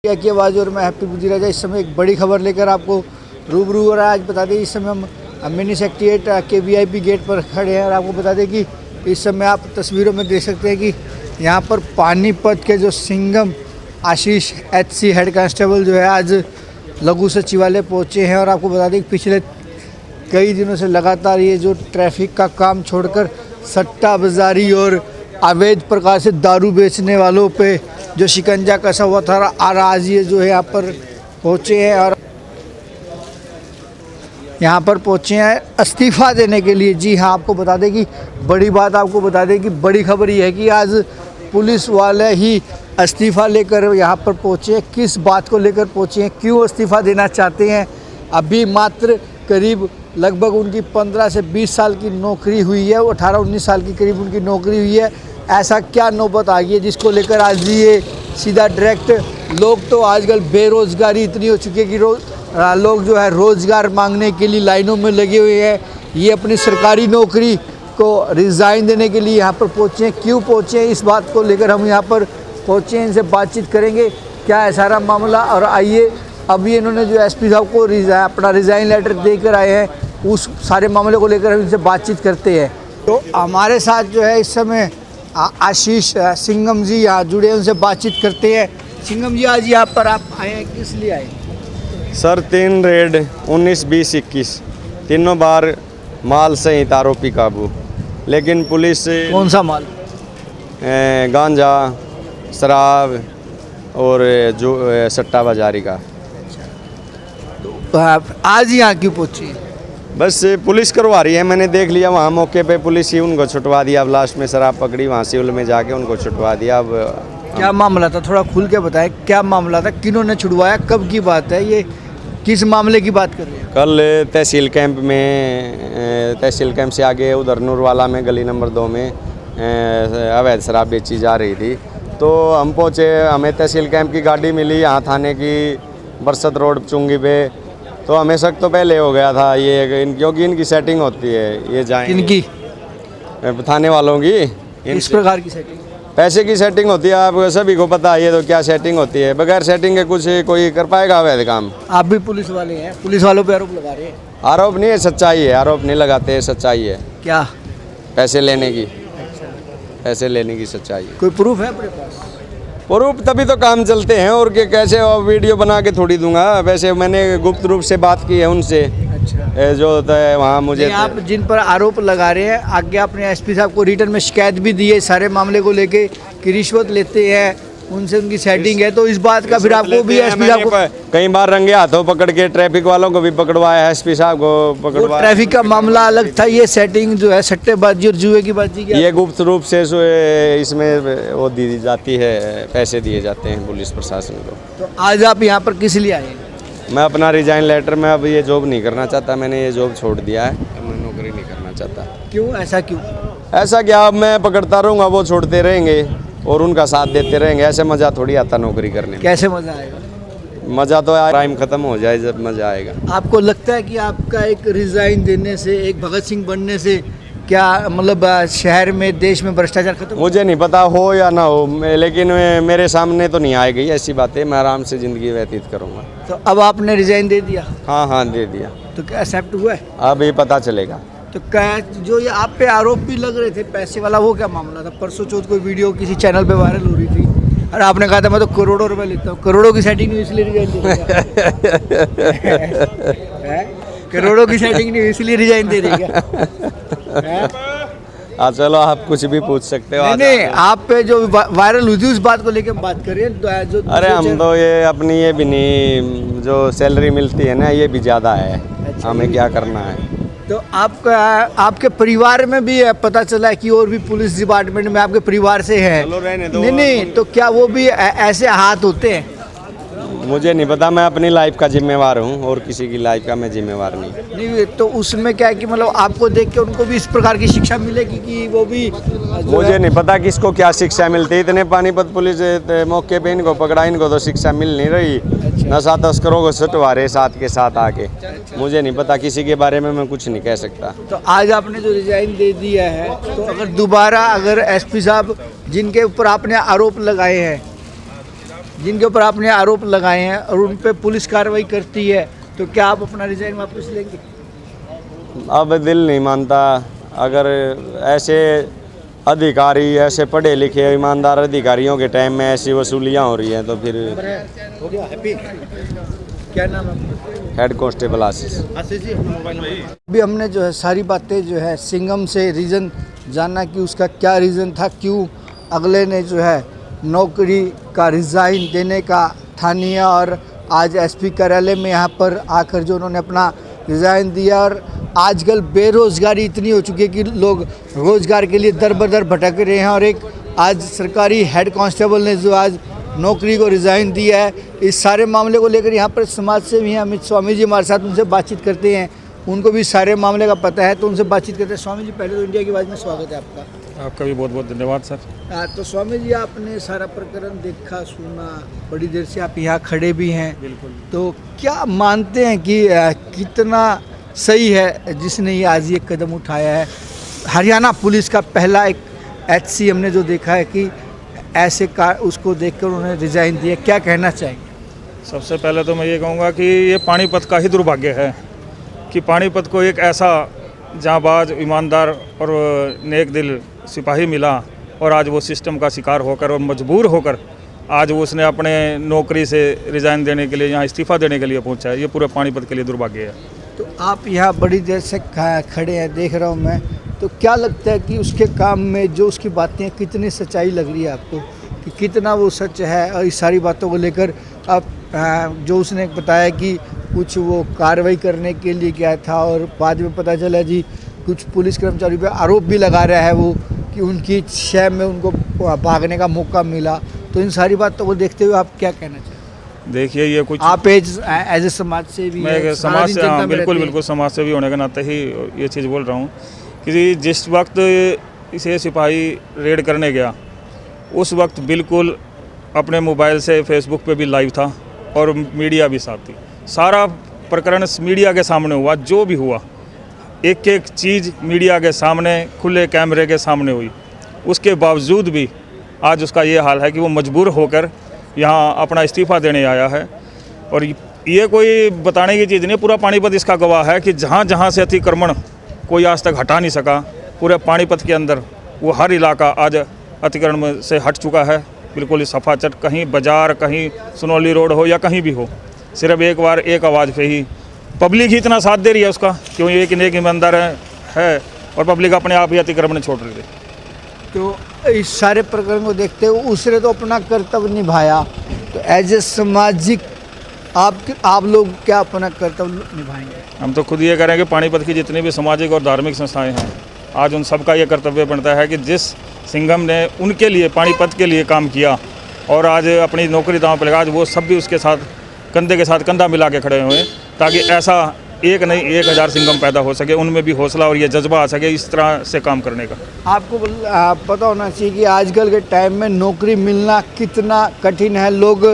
की आवाज़ और मैं हैप्पी बुद्धि राजा। इस समय एक बड़ी खबर लेकर आपको रूबरू हो रहा है। आज बता दें इस समय हम मिनी सेक्रेटेरिएट के VIP गेट पर खड़े हैं और आपको बता दें कि इस समय आप तस्वीरों में देख सकते हैं कि यहाँ पर पानीपत के जो सिंघम आशीष HC हेड कांस्टेबल जो है आज लघु सचिवालय पहुँचे हैं। और आपको बता दें कि पिछले कई दिनों से लगातार ये जो ट्रैफिक का काम छोड़कर सट्टा बाजारी और अवैध प्रकार से दारू बेचने वालों पे जो शिकंजा कसा हुआ था, आज ये जो है यहाँ पर पहुँचे हैं और यहाँ पर पहुँचे हैं इस्तीफ़ा देने के लिए। जी हाँ, आपको बता दें कि बड़ी बात आपको बता दें कि बड़ी खबर ये है कि आज पुलिस वाले ही इस्तीफ़ा लेकर यहाँ पर पहुँचे हैं। किस बात को लेकर पहुँचे हैं, क्यों इस्तीफ़ा देना चाहते हैं, अभी मात्र करीब लगभग उनकी 15 से 20 साल की नौकरी हुई है, 18-19 साल की करीब उनकी नौकरी हुई है। ऐसा क्या नौबत आ गई है जिसको लेकर आज ये सीधा डायरेक्ट लोग तो आजकल बेरोज़गारी इतनी हो चुकी है कि लोग जो है रोज़गार मांगने के लिए लाइनों में लगे हुए हैं। ये अपनी सरकारी नौकरी को रिज़ाइन देने के लिए यहाँ पर पहुँचे हैं। क्यों पहुँचे हैं, इस बात को लेकर हम यहाँ पर पहुँचे हैं, इनसे बातचीत करेंगे क्या है सारा मामला। और आइए अभी इन्होंने जो SP साहब को अपना रिज़ाइन लेटर देकर आए हैं, उस सारे मामले को लेकर हम इनसे बातचीत करते हैं। तो हमारे साथ जो है इस समय आशीष सिंघम जी यहाँ जुड़े हैं, उनसे बातचीत करते हैं। सिंघम जी, आज यहाँ पर आप आए हैं, किस लिए आए? सर 3 रेड 19, 20, 21 तीनों बार माल सहित आरोपी काबू, लेकिन पुलिस कौन सा माल? गांजा, शराब और जो सट्टा बाजारी का। तो आप आज यहाँ क्यों पहुँची? बस पुलिस करवा रही है, मैंने देख लिया वहाँ मौके पे पुलिस ही उनको छुटवा दिया। अब लास्ट में शराब पकड़ी, वहाँ सिविल में जाके उनको छुटवा दिया। अब क्या मामला था, थोड़ा खुल के बताएं, क्या मामला था, किन्होंने छुड़वाया, कब की बात है, ये किस मामले की बात कर रहे हैं? कल तहसील कैंप में, तहसील कैंप से आगे उधर नूरवाला में गली नंबर 2 में अवैध शराब बेची जा रही थी। तो हम पहुँचे, हमें तहसील कैंप की गाड़ी मिली यहाँ थाने की बरसत रोड चुंगी पे। तो हमें शक तो पहले हो गया था ये क्योंकि इनकी सेटिंग होती है, ये जाएंगे इनकी थाने वालों की इस प्रकार की सेटिंग, पैसे की सेटिंग होती है। आप सभी को पता है ये तो क्या सेटिंग होती है, बगैर सेटिंग के कुछ कोई कर पाएगा अवैध काम? आप भी पुलिस वाले हैं, पुलिस वालों पे आरोप लगा रहे हैं? आरोप नहीं है, सच्चाई है। आरोप नहीं लगाते हैं, सच्चाई है। क्या? पैसे लेने की, पैसे लेने की सच्चाई है। कोई प्रूफ है अपने पास? प्रूफ तभी तो काम चलते हैं, और के कैसे वीडियो बना के थोड़ी दूंगा। वैसे मैंने गुप्त रूप से बात की है उनसे। अच्छा, जो होता है वहाँ मुझे आप जिन पर आरोप लगा रहे हैं, आगे आपने SP साहब को रिटर्न में शिकायत भी दी है सारे मामले को लेके कि रिश्वत लेते हैं, उनसे उनकी सेटिंग है। तो इस बात का फिर आपको भी SP साहब को कई बार रंगे हाथों पकड़ के ट्रैफिक वालों को भी पकड़वाया है, SP साहब को पकड़वाया। ट्रैफिक का मामला अलग था, ये सेटिंग जो है सट्टेबाजी और जुए की बाजी की, ये गुप्त रूप से इसमें वो दी जाती है, पैसे दिए जाते हैं पुलिस प्रशासन को। तो आज आप यहाँ पर किस लिए आए हैं? मैं अपना रिजाइन लेटर में अब ये जॉब नहीं करना चाहता, मैंने ये जॉब छोड़ दिया है, मैं नौकरी नहीं करना चाहता। क्यों, ऐसा क्यों? ऐसा क्या, अब मैं पकड़ता रहूँगा, वो छोड़ते रहेंगे और उनका साथ देते रहेंगे, ऐसे मज़ा थोड़ी आता नौकरी करने में। कैसे मज़ा आएगा? मज़ा तो क्राइम ख़त्म हो जाए जब मज़ा आएगा। आपको लगता है कि आपका एक रिज़ाइन देने से, एक भगत सिंह बनने से क्या मतलब शहर में, देश में भ्रष्टाचार खत्म? मुझे नहीं पता हो या ना हो, लेकिन मेरे सामने तो नहीं आएगी ऐसी बातें। मैं आराम से ज़िंदगी व्यतीत करूँगा। तो अब आपने रिज़ाइन दे दिया? हाँ, दे दिया। तो क्या एक्सेप्ट हुआ है? अब ये पता चलेगा। तो क्या जो ये आप पे आरोप भी लग रहे थे पैसे वाला, वो क्या मामला था? परसों चौथ कोई वीडियो किसी चैनल पे वायरल हो रही थी और आपने कहा था मैं तो करोड़ों रुपए लेता हूँ। करोड़ों की सेटिंग नहीं इसलिए रिजाइन दे देगा? करोड़ों की सेटिंग नहीं इसलिए रिजाइन दे देगा? चलो आप कुछ भी पूछ सकते हो। नहीं, आप पे जो वायरल हुई थी उस बात को लेकर बात करिए। जो अरे हम तो ये अपनी ये भी नहीं, जो सैलरी मिलती है ना ये भी ज़्यादा है। अच्छा, हमें क्या करना है? तो आपके परिवार में भी पता चला है कि और भी पुलिस डिपार्टमेंट में आपके परिवार से हैं? नहीं, तो क्या वो भी ऐसे हाथ होते हैं? मुझे नहीं पता, मैं अपनी लाइफ का जिम्मेवार हूँ और किसी की लाइफ का मैं जिम्मेवार नहीं। तो उसमें क्या है कि मतलब आपको देख के उनको भी इस प्रकार की शिक्षा मिलेगी कि वो भी? मुझे नहीं पता किसको क्या शिक्षा मिलती है। इतने पानीपत पुलिस मौके पे इनको पकड़ा, इनको तो शिक्षा मिल नहीं रही। अच्छा। नशा तस्करों को छुटवा रहे साथ के साथ आके। मुझे नहीं पता, किसी के बारे में मैं कुछ नहीं कह सकता। तो आज आपने जो रिजाइन दे दिया है, तो अगर दोबारा अगर SP साहब जिनके ऊपर आपने आरोप लगाए हैं जिनके ऊपर आपने आरोप लगाए हैं और उन पे पुलिस कार्रवाई करती है, तो क्या आप अपना रिजाइन वापस लेंगे? अब दिल नहीं मानता। अगर ऐसे अधिकारी, ऐसे पढ़े लिखे ईमानदार अधिकारियों के टाइम में ऐसी वसूलियाँ हो रही हैं तो फिर। हो गया हैप्पी। क्या नाम है? हेड कांस्टेबल आशीष। अभी हमने जो है सारी बातें जो है सिंघम से रीज़न जाना कि उसका क्या रीज़न था, क्यों अगले ने जो है नौकरी का रिज़ाइन देने का ठान लिया और आज एसपी कार्यालय में यहाँ पर आकर जो उन्होंने अपना रिज़ाइन दिया। और आजकल बेरोज़गारी इतनी हो चुकी है कि लोग रोज़गार के लिए दर बदर भटक रहे हैं और एक आज सरकारी हेड कांस्टेबल ने जो आज नौकरी को रिज़ाइन दिया है, इस सारे मामले को लेकर यहाँ पर समाज सेवी हैं अमित स्वामी जी हमारे साथ, उनसे बातचीत करते हैं, उनको भी सारे मामले का पता है तो उनसे बातचीत करते हैं। स्वामी जी, पहले तो इंडिया की आवाज़ में स्वागत है आपका। आपका भी बहुत बहुत धन्यवाद सर। तो स्वामी जी, आपने सारा प्रकरण देखा सुना, बड़ी देर से आप यहाँ खड़े भी हैं, बिल्कुल। तो क्या मानते हैं कि कितना सही है जिसने ये आज ये कदम उठाया है? हरियाणा पुलिस का पहला एक एचसी हमने जो देखा है कि ऐसे का उसको देखकर उन्होंने रिजाइन दिया, क्या कहना चाहेंगे? सबसे पहले तो मैं ये कहूँगा कि ये पानीपत का ही दुर्भाग्य है कि पानीपत को एक ऐसा जांबाज, ईमानदार और नेक दिल सिपाही मिला और आज वो सिस्टम का शिकार होकर और मजबूर होकर आज वो उसने अपने नौकरी से रिज़ाइन देने के लिए, यहाँ इस्तीफ़ा देने के लिए पहुँचा है। ये पूरे पानीपत के लिए दुर्भाग्य है। तो आप यहाँ बड़ी देर से खड़े हैं, देख रहा हूँ मैं, तो क्या लगता है कि उसके काम में जो उसकी बातें कितनी सच्चाई लग रही है आपको, कि कितना वो सच है? और इस सारी बातों को लेकर आप जो उसने बताया कि कुछ वो कार्रवाई करने के लिए गया था और बाद में पता चला जी कुछ पुलिस कर्मचारी पे आरोप भी लगा रहा है वो कि उनकी शय में उनको भागने का मौका मिला, तो इन सारी बातों को देखते हुए आप क्या कहना चाहेंगे? देखिए, ये कुछ आप एज ए समाज से भी, मैं समाज से, हाँ बिल्कुल समाज से भी होने के नाते ही ये चीज़ बोल रहा हूँ कि जिस वक्त इसे सिपाही रेड करने गया उस वक्त बिल्कुल अपने मोबाइल से फेसबुक पे भी लाइव था और मीडिया भी साथ थी। सारा प्रकरण मीडिया के सामने हुआ, जो भी हुआ एक एक चीज़ मीडिया के सामने, खुले कैमरे के सामने हुई। उसके बावजूद भी आज उसका ये हाल है कि वो मजबूर होकर यहाँ अपना इस्तीफ़ा देने आया है। और ये कोई बताने की चीज़ नहीं, पूरा पानीपत इसका गवाह है कि जहाँ जहाँ से अतिक्रमण कोई आज तक हटा नहीं सका, पूरे पानीपत के अंदर वो हर इलाका आज अतिक्रमण से हट चुका है, बिल्कुल सफाचट। कहीं बाज़ार, कहीं सुनौली रोड हो या कहीं भी हो, सिर्फ एक बार एक आवाज़ पे ही पब्लिक ही इतना साथ दे रही है उसका, क्यों? ये कि नेक ईमानदार है और पब्लिक अपने आप ही अतिक्रमण छोड़ रही है। तो इस सारे प्रकरण को देखते हुए उसने तो अपना कर्तव्य निभाया, तो एज ए सामाजिक आप लोग क्या अपना कर्तव्य निभाएंगे? हम तो खुद ये कह रहे हैं कि पानीपत की जितनी भी सामाजिक और धार्मिक संस्थाएं हैं, आज उन सब का ये कर्तव्य बनता है कि जिस सिंघम ने उनके लिए, पानीपत के लिए काम किया और आज अपनी नौकरी दांव पर लगा, आज वो सब भी उसके साथ कंधे के साथ कंधा मिला के खड़े हुए, ताकि ऐसा एक नहीं 1000 सिंघम पैदा हो सके, उनमें भी हौसला और ये जज्बा आ सके इस तरह से काम करने का। आपको पता होना चाहिए कि आजकल के टाइम में नौकरी मिलना कितना कठिन है। लोग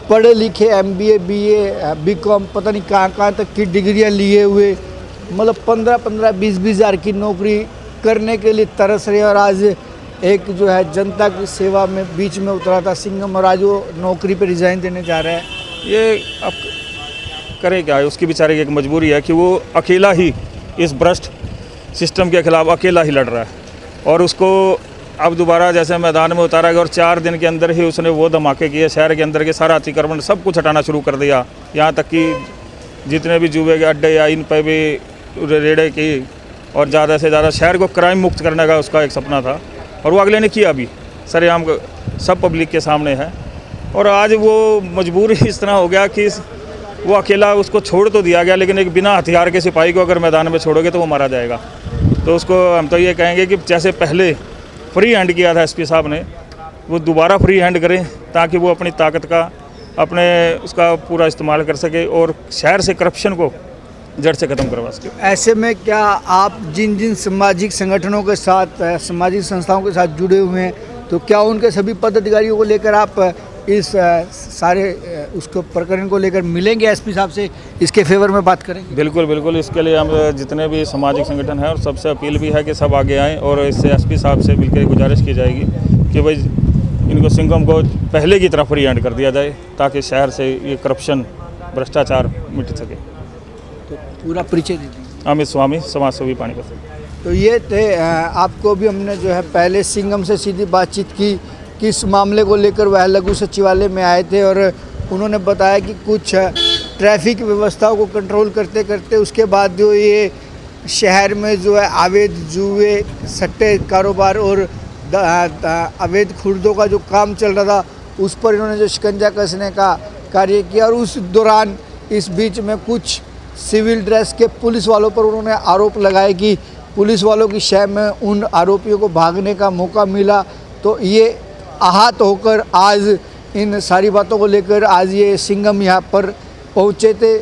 पढ़े लिखे MBA, BA, BCom, पता नहीं कहाँ तक की डिग्रियां लिए हुए, मतलब 15-15, 20-20 हज़ार की नौकरी करने के लिए तरस रहे। और आज एक जो है जनता की सेवा में बीच में उतरा था सिंघम और आज वो नौकरी पे रिज़ाइन देने जा रहा है। ये अब करे क्या है, उसकी बेचारे की एक मजबूरी है कि वो अकेला ही इस भ्रष्ट सिस्टम के खिलाफ अकेला ही लड़ रहा है और उसको अब दोबारा जैसे मैदान में उतारा गया और 4 दिन के अंदर ही उसने वो धमाके किए, शहर के अंदर के सारा अतिक्रमण सब कुछ हटाना शुरू कर दिया। यहाँ तक कि जितने भी जुए के अड्डे या इन पर भी रेडे की और ज़्यादा से ज़्यादा शहर को क्राइम मुक्त करने का उसका एक सपना था और वो अगले ने किया भी, सरेआम सब पब्लिक के सामने है। और आज वो मजबूर इस तरह हो गया कि वो अकेला, उसको छोड़ तो दिया गया लेकिन एक बिना हथियार के सिपाही को अगर मैदान में छोड़ोगे तो वो मारा जाएगा। तो उसको हम तो ये कहेंगे कि जैसे पहले फ्री हैंड किया था एसपी साहब ने, वो दोबारा फ्री हैंड करें ताकि वो अपनी ताकत का, अपने उसका पूरा इस्तेमाल कर सके और शहर से करप्शन को जड़ से ख़त्म करवा सके। ऐसे में क्या आप जिन जिन सामाजिक संगठनों के साथ, सामाजिक संस्थाओं के साथ जुड़े हुए हैं, तो क्या उनके सभी पदाधिकारियों को लेकर आप इस सारे उसको प्रकरण को लेकर मिलेंगे एसपी साहब से, इसके फेवर में बात करेंगे? बिल्कुल, इसके लिए हम जितने भी सामाजिक संगठन हैं और सबसे अपील भी है कि सब आगे आएँ और इससे एसपी साहब से मिलकर गुजारिश की जाएगी कि भाई इनको सिंघम को पहले की तरह फ्री हैंड कर दिया जाए, ताकि शहर से ये करप्शन भ्रष्टाचार मिट सके। तो पूरा परिचय दे दीजिए। अमित स्वामी, समाज सेवी पानीपत। तो ये थे आपको भी हमने जो है पहले सिंघम से सीधी बातचीत की, किस मामले को लेकर वह लघु सचिवालय में आए थे, और उन्होंने बताया कि कुछ ट्रैफिक व्यवस्थाओं को कंट्रोल करते करते उसके बाद जो ये शहर में जो है अवैध जुए, सट्टे कारोबार और अवैध खुर्दों का जो काम चल रहा था उस पर इन्होंने जो शिकंजा कसने का कार्य किया। और उस दौरान इस बीच में कुछ सिविल ड्रेस के पुलिस वालों पर उन्होंने आरोप लगाए कि पुलिस वालों की शय में उन आरोपियों को भागने का मौका मिला। तो ये आहत होकर आज इन सारी बातों को लेकर आज ये सिंघम यहाँ पर पहुँचे थे।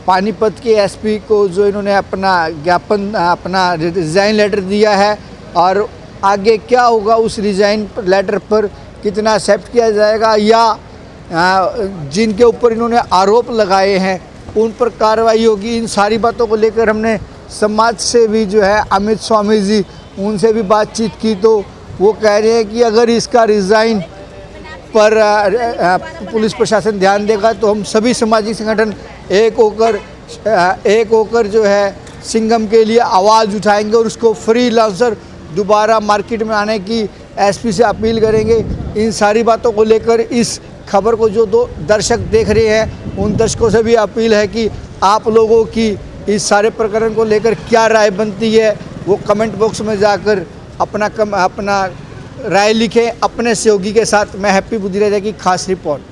पानीपत के एसपी को जो इन्होंने अपना ज्ञापन, अपना रिज़ाइन लेटर दिया है, और आगे क्या होगा उस रिज़ाइन लेटर पर कितना एक्सेप्ट किया जाएगा या जिनके ऊपर इन्होंने आरोप लगाए हैं उन पर कार्रवाई होगी। इन सारी बातों को लेकर हमने समाज से भी जो है अमित स्वामी जी, उनसे भी बातचीत की, तो वो कह रहे हैं कि अगर इसका रिज़ाइन पर पुलिस प्रशासन ध्यान देगा तो हम सभी सामाजिक संगठन एक होकर जो है सिंघम के लिए आवाज़ उठाएंगे और उसको फ्री लांसर दोबारा मार्केट में आने की एसपी से अपील करेंगे। इन सारी बातों को लेकर इस खबर को जो दो दर्शक देख रहे हैं उन दर्शकों से भी अपील है कि आप लोगों की इस सारे प्रकरण को लेकर क्या राय बनती है वो कमेंट बॉक्स में जाकर अपना राय लिखें अपने सहयोगी के साथ। मैं हैप्पी बुद्धिराजा की खास रिपोर्ट।